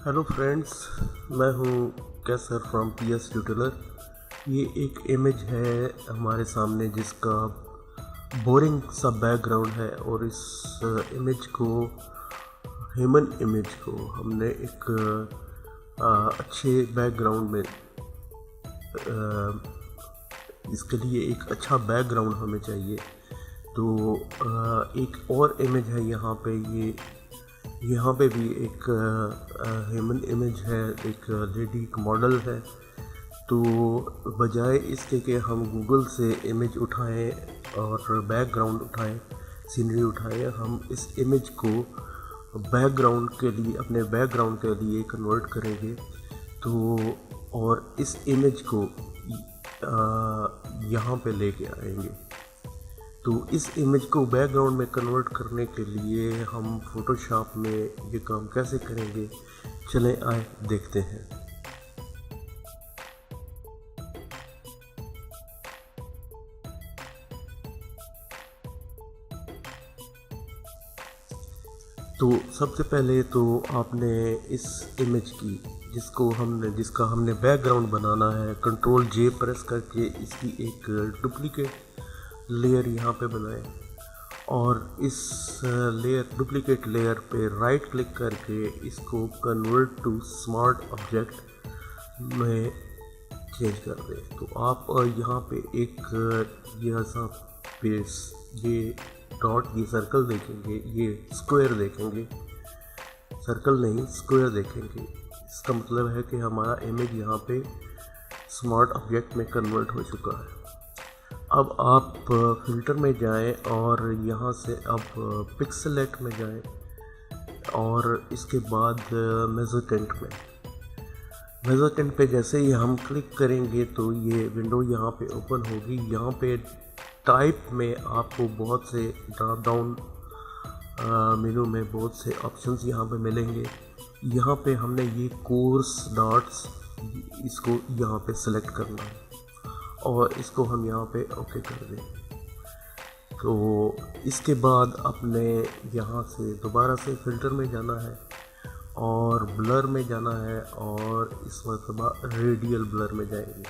Hello friends, मैं हूँ कैसर from PS tutorial. ये एक इमेज है हमारे सामने जिसका बोरिंग सा बैकग्राउंड है और इस इमेज को ह्यूमन इमेज को हमने एक अच्छे बैकग्राउंड में इसके लिए एक अच्छा बैकग्राउंड हमें चाहिए। तो एक और इमेज है यहाँ पे भी एक ह्यूमन इमेज है, एक लेडी एक मॉडल है। तो बजाय इसके कि हम गूगल से इमेज उठाएं और बैकग्राउंड उठाएं, सीनरी उठाएं, हम इस इमेज को बैकग्राउंड के लिए अपने बैकग्राउंड के लिए कन्वर्ट करेंगे। तो और इस इमेज को यहाँ पे लेके आएंगे। तो इस इमेज को बैकग्राउंड में कन्वर्ट करने के लिए हम फोटोशॉप में ये काम कैसे करेंगे, चलें आए देखते हैं। तो सबसे पहले तो आपने इस इमेज की जिसका हमने बैकग्राउंड बनाना है, Ctrl+J प्रेस करके इसकी एक डुप्लीकेट लेयर यहाँ पे बनाएं और इस डुप्लीकेट लेयर पे राइट क्लिक करके इसको कन्वर्ट टू स्मार्ट ऑब्जेक्ट में चेंज कर दें। तो आप यहाँ पे एक ये डॉट, ये सर्कल देखेंगे, ये स्क्वायर देखेंगे, सर्कल नहीं स्क्वायर देखेंगे। इसका मतलब है कि हमारा इमेज यहाँ पे स्मार्ट ऑब्जेक्ट में कन्वर्ट हो चुका है। अब आप फिल्टर में जाएं और यहाँ से अब पिक्सेलेट में जाएं और इसके बाद मेजरटेंट पे जैसे ही हम क्लिक करेंगे तो ये विंडो यहाँ पे ओपन होगी। यहाँ पे टाइप में आपको बहुत से ड्रॉप डाउन मेनू में बहुत से ऑप्शंस यहाँ पे मिलेंगे। यहाँ पे हमने ये कोर्स डॉट्स इसको यहाँ पे सेलेक्ट करना है और इसको हम यहाँ पे ओके कर दें। तो इसके बाद अपने यहाँ से दोबारा से फ़िल्टर में जाना है और ब्लर में जाना है और इस मरतबा रेडियल ब्लर में जाएंगे।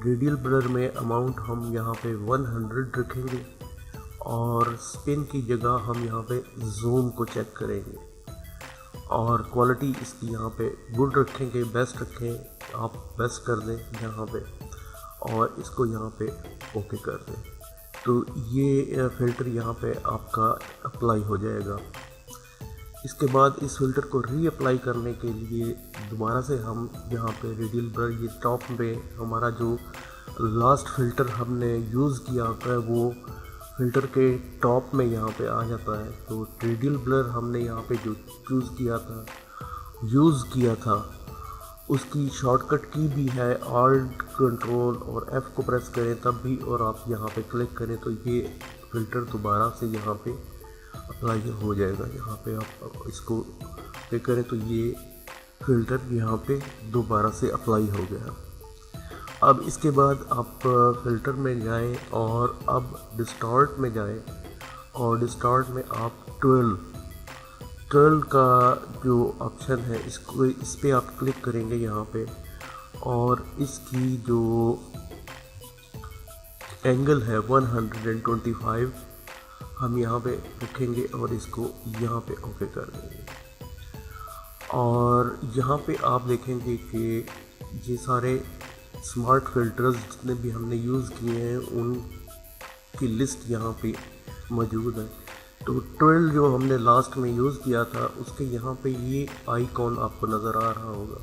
रेडियल ब्लर में अमाउंट हम यहाँ पे 100 रखेंगे और स्पिन की जगह हम यहाँ पे जूम को चेक करेंगे और क्वालिटी इसकी यहाँ पे गुड रखेंगे, बेस्ट रखें, आप बेस्ट कर दें यहाँ पे और इसको यहाँ पे ओके कर दें। तो ये फ़िल्टर यहाँ पे आपका अप्लाई हो जाएगा। इसके बाद इस फ़िल्टर को रीअप्लाई करने के लिए दोबारा से हम यहाँ पे रेडियल ब्लर, ये टॉप पे हमारा जो लास्ट फ़िल्टर हमने यूज़ किया होता है वो फ़िल्टर के टॉप में यहाँ पे आ जाता है। तो रेडियल ब्लर हमने यहाँ पे जो यूज़ किया था उसकी शॉर्टकट की भी है, Alt Ctrl और F को प्रेस करें तब भी, और आप यहाँ पे क्लिक करें तो ये फ़िल्टर दोबारा से यहाँ पे अप्लाई हो जाएगा। यहाँ पे आप इसको पे करें तो ये फ़िल्टर यहाँ पे दोबारा से अप्लाई हो गया। अब इसके बाद आप फ़िल्टर में जाएं और अब डिस्टॉर्ट में जाएं और डिस्टॉर्ट में आप 12 का जो ऑप्शन है इस पे आप क्लिक करेंगे यहाँ पे और इसकी जो एंगल है 125 हम यहाँ पे रखेंगे और इसको यहाँ पे ओके कर देंगे। और यहाँ पे आप देखेंगे कि ये सारे स्मार्ट फिल्टर्स जितने भी हमने यूज़ किए हैं उनकी लिस्ट यहाँ पे मौजूद है। तो 12 जो हमने लास्ट में यूज़ किया था उसके यहाँ पे ये आइकॉन आपको नज़र आ रहा होगा।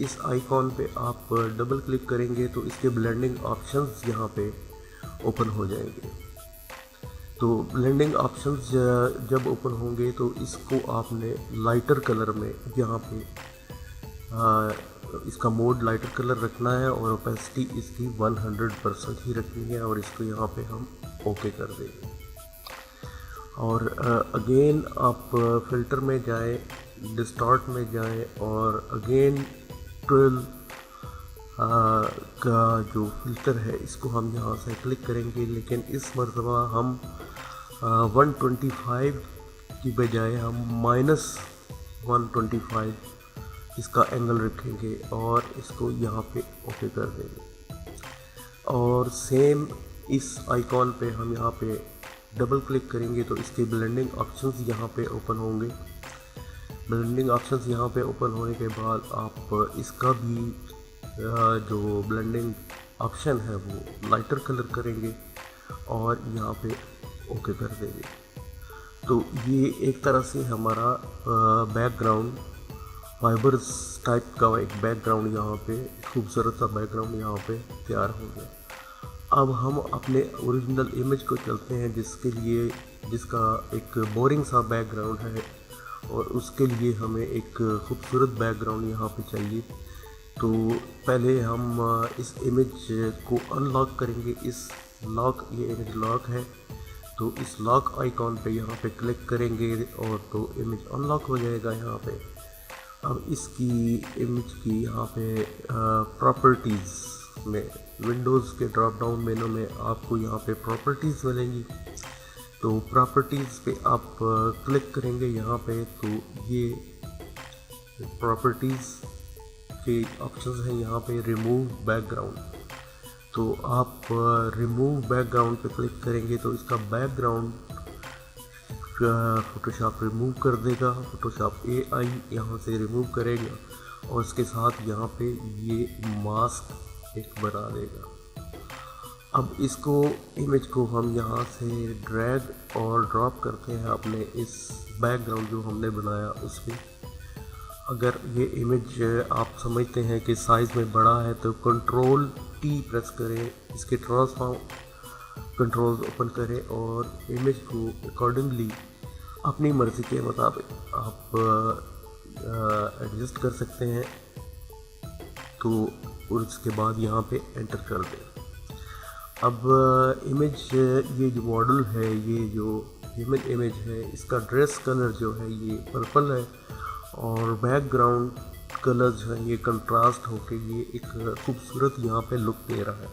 इस आइकॉन पे आप डबल क्लिक करेंगे तो इसके ब्लेंडिंग ऑप्शंस यहाँ पे ओपन हो जाएंगे। तो ब्लेंडिंग ऑप्शंस जब ओपन होंगे तो इसको आपने लाइटर कलर में यहाँ पे इसका मोड लाइटर कलर रखना है और ओपेसिटी इसकी 100% ही रखनी है और इसको यहाँ पे हम ओके कर देंगे। और अगेन आप फ़िल्टर में जाएं, डिस्टॉर्ट में जाएं और अगेन 12 का जो फ़िल्टर है इसको हम यहाँ से क्लिक करेंगे, लेकिन इस मरतबा हम 125 की बजाय हम -125 इसका एंगल रखेंगे और इसको यहाँ पे ओके कर देंगे। और सेम इस आइकॉन पे हम यहाँ पे डबल क्लिक करेंगे तो इसके ब्लेंडिंग ऑप्शंस यहाँ पे ओपन होंगे। ब्लेंडिंग ऑप्शंस यहाँ पे ओपन होने के बाद आप इसका भी जो ब्लेंडिंग ऑप्शन है वो लाइटर कलर करेंगे और यहाँ पे ओके कर देंगे। तो ये एक तरह से हमारा बैकग्राउंड फाइबर्स टाइप का एक बैकग्राउंड यहाँ पे खूबसूरत सा बैकग्राउंड यहाँ पे तैयार हो गया। अब हम अपने ओरिजिनल इमेज को चलते हैं जिसका एक बोरिंग सा बैकग्राउंड है और उसके लिए हमें एक खूबसूरत बैकग्राउंड यहाँ पे चाहिए। तो पहले हम इस इमेज को अनलॉक करेंगे। ये इमेज लॉक है तो इस लॉक आइकॉन पे यहाँ पे क्लिक करेंगे और तो इमेज अनलॉक हो जाएगा यहाँ पे। अब इसकी इमेज की यहाँ पे प्रॉपर्टीज़ में विंडोज़ के ड्रॉप डाउन मेनू में आपको यहाँ पे प्रॉपर्टीज़ मिलेंगी। तो प्रॉपर्टीज़ पे आप क्लिक करेंगे यहाँ पे तो ये प्रॉपर्टीज़ के ऑप्शंस हैं यहाँ पे रिमूव बैकग्राउंड। तो आप रिमूव बैकग्राउंड पे क्लिक करेंगे तो इसका बैकग्राउंड फोटोशॉप रिमूव कर देगा। फोटोशॉप AI यहाँ से रिमूव करेगा और इसके साथ यहाँ पे ये मास्क एक बना देगा। अब इसको इमेज को हम यहाँ से ड्रैग और ड्रॉप करते हैं अपने इस बैकग्राउंड जो हमने बनाया उस पर। अगर ये इमेज आप समझते हैं कि साइज़ में बड़ा है तो Ctrl+T प्रेस करें, इसके ट्रांसफॉर्म कंट्रोल्स ओपन करें और इमेज को अकॉर्डिंगली अपनी मर्ज़ी के मुताबिक आप एडजस्ट कर सकते हैं। तो और उसके बाद यहाँ पे एंटर कर दें। अब इमेज ये जो मॉडल है, ये जो ह्यूमन इमेज है, इसका ड्रेस कलर जो है ये पर्पल है और बैकग्राउंड कलर जो है ये कंट्रास्ट होके ये एक खूबसूरत यहाँ पे लुक दे रहा है।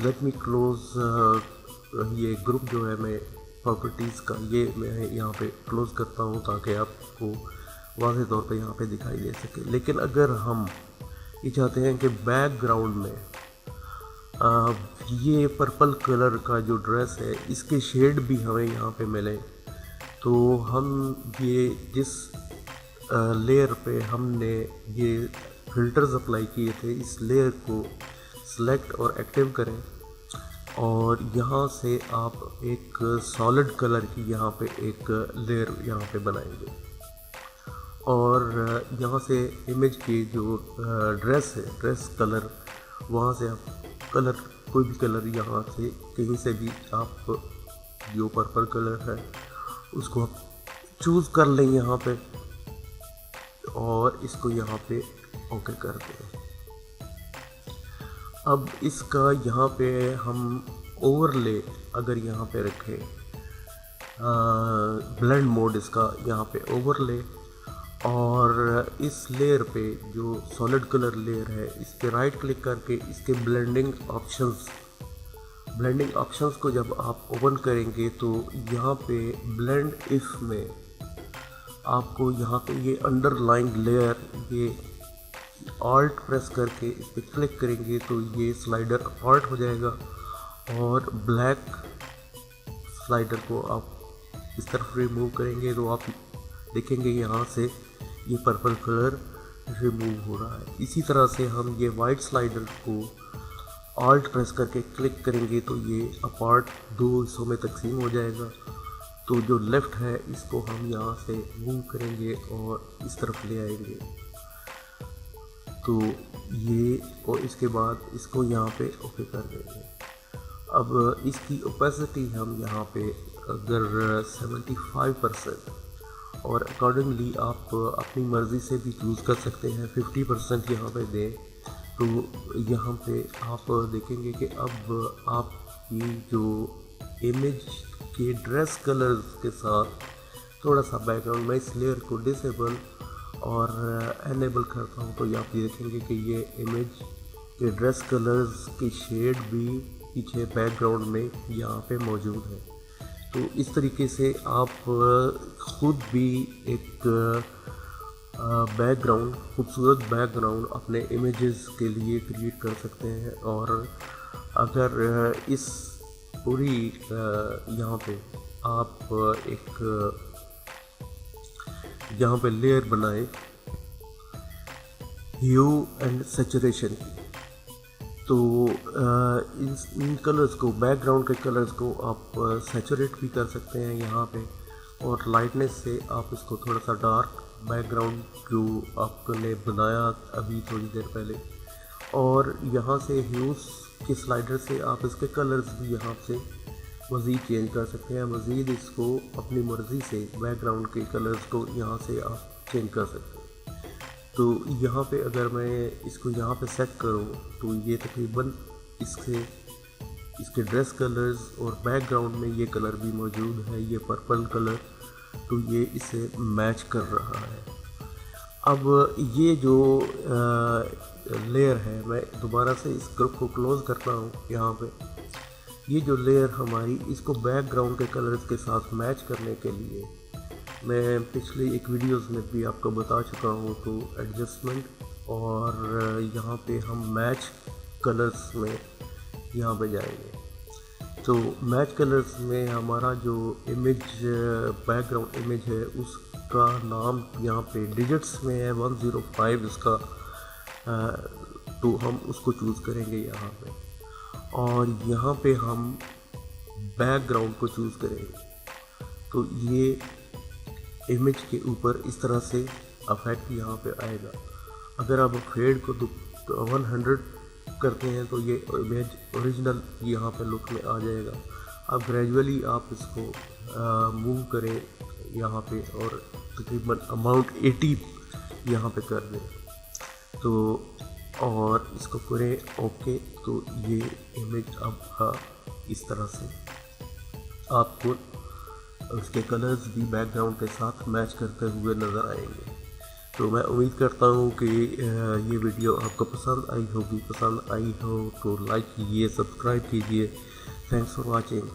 लेट मी क्लोज ये ग्रुप जो है मैं प्रॉपर्टीज़ का ये मैं यहाँ पे क्लोज करता हूँ ताकि आपको वाज़ेह तौर पे यहाँ पे दिखाई दे सके। लेकिन अगर हम ये चाहते हैं कि बैकग्राउंड में ये पर्पल कलर का जो ड्रेस है इसके शेड भी हमें यहाँ पे मिले तो हम ये जिस लेयर पे हमने ये फिल्टर्स अप्लाई किए थे इस लेयर को सिलेक्ट और एक्टिव करें और यहाँ से आप एक सॉलिड कलर की यहाँ पे एक लेयर यहाँ पे बनाएंगे और यहाँ से इमेज की जो ड्रेस है ड्रेस कलर वहाँ से आप कलर कोई भी कलर यहाँ से कहीं से भी आप जो पर्पल कलर है उसको आप चूज़ कर लें यहाँ पे और इसको यहाँ पे ओके कर दें। अब इसका यहाँ पे हम ओवरले अगर यहाँ पे रखें ब्लेंड मोड इसका यहाँ पे ओवरले और इस लेयर पे जो सॉलिड कलर लेयर है इस पे राइट क्लिक करके इसके ब्लेंडिंग ऑप्शंस को जब आप ओपन करेंगे तो यहाँ पे ब्लेंड इफ में आपको यहाँ पे ये अंडरलाइंग लेयर ये ऑल्ट प्रेस करके इस पर क्लिक करेंगे तो ये स्लाइडर अपार्ट हो जाएगा और ब्लैक स्लाइडर को आप इस तरफ रिमूव करेंगे तो आप देखेंगे यहाँ से ये पर्पल कलर रिमूव हो रहा है। इसी तरह से हम ये वाइट स्लाइडर को ऑल्ट प्रेस करके क्लिक करेंगे तो ये अपार्ट दो हिस्सों में तकसीम हो जाएगा। तो जो लेफ़्ट है इसको हम यहाँ से मूव करेंगे और इस तरफ ले आएंगे तो ये और इसके बाद इसको यहाँ पे ओके कर देंगे। अब इसकी ओपेसिटी हम यहाँ पे अगर 75% और अकॉर्डिंगली आप अपनी मर्ज़ी से भी चूज़ कर सकते हैं 50% यहाँ पे दें तो यहाँ पे आप देखेंगे कि अब आपकी जो इमेज के ड्रेस कलर्स के साथ थोड़ा सा बैकग्राउंड में इस लेयर को डिसेबल और एनेबल करता हूँ तो आप देखेंगे कि ये इमेज के ड्रेस कलर्स की शेड भी पीछे बैकग्राउंड में यहाँ पे मौजूद है। तो इस तरीके से आप ख़ुद भी एक बैकग्राउंड, खूबसूरत बैकग्राउंड अपने इमेजेस के लिए क्रिएट कर सकते हैं। और अगर इस पूरी यहाँ पे आप एक यहाँ पे लेयर बनाए ह्यू एंड सैचुरेशन की, तो इन कलर्स को, बैकग्राउंड के कलर्स को आप सैचुरेट भी कर सकते हैं यहाँ पे, और लाइटनेस से आप इसको थोड़ा सा डार्क बैकग्राउंड जो आपने बनाया अभी थोड़ी देर पहले, और यहाँ से ह्यूज के स्लाइडर से आप इसके कलर्स भी यहाँ से मज़ीद चेंज कर सकते हैं। मज़ीद इसको अपनी मर्ज़ी से बैकग्राउंड के कलर्स को यहाँ से आप चेंज कर सकते हैं। तो यहाँ पे अगर मैं इसको यहाँ पे सेट करूँ तो ये तकरीबन इसके ड्रेस कलर्स और बैकग्राउंड में ये कलर भी मौजूद है, ये पर्पल कलर, तो ये इसे मैच कर रहा है। अब ये जो लेयर है, मैं दोबारा से इस ग्रुप को क्लोज़ करता हूँ। यहाँ पे ये जो लेयर हमारी, इसको बैकग्राउंड के कलर्स के साथ मैच करने के लिए मैं पिछले एक वीडियोस में भी आपको बता चुका हूँ, तो एडजस्टमेंट और यहाँ पे हम मैच कलर्स में यहाँ पे जाएंगे। तो मैच कलर्स में हमारा जो इमेज, बैकग्राउंड इमेज है, उसका नाम यहाँ पे डिजिट्स में है 105 इसका, तो हम उसको चूज़ करेंगे यहाँ पे, और यहाँ पे हम बैकग्राउंड को चूज़ करेंगे। तो ये इमेज के ऊपर इस तरह से अफेक्ट यहाँ पे आएगा। अगर आप फेड को 100 करते हैं तो ये इमेज ओरिजिनल यहाँ पे लुक में आ जाएगा। अब ग्रेजुअली आप इसको मूव करें यहाँ पे, और तकरीबन अमाउंट 80 यहाँ पे कर दें, तो और इसको करें ओके। तो ये इमेज अब इस तरह से आपको उसके कलर्स भी बैकग्राउंड के साथ मैच करते हुए नज़र आएंगे। तो मैं उम्मीद करता हूँ कि ये वीडियो आपको पसंद आई होगी। पसंद आई हो तो लाइक कीजिए, सब्सक्राइब कीजिए। Thanks for watching.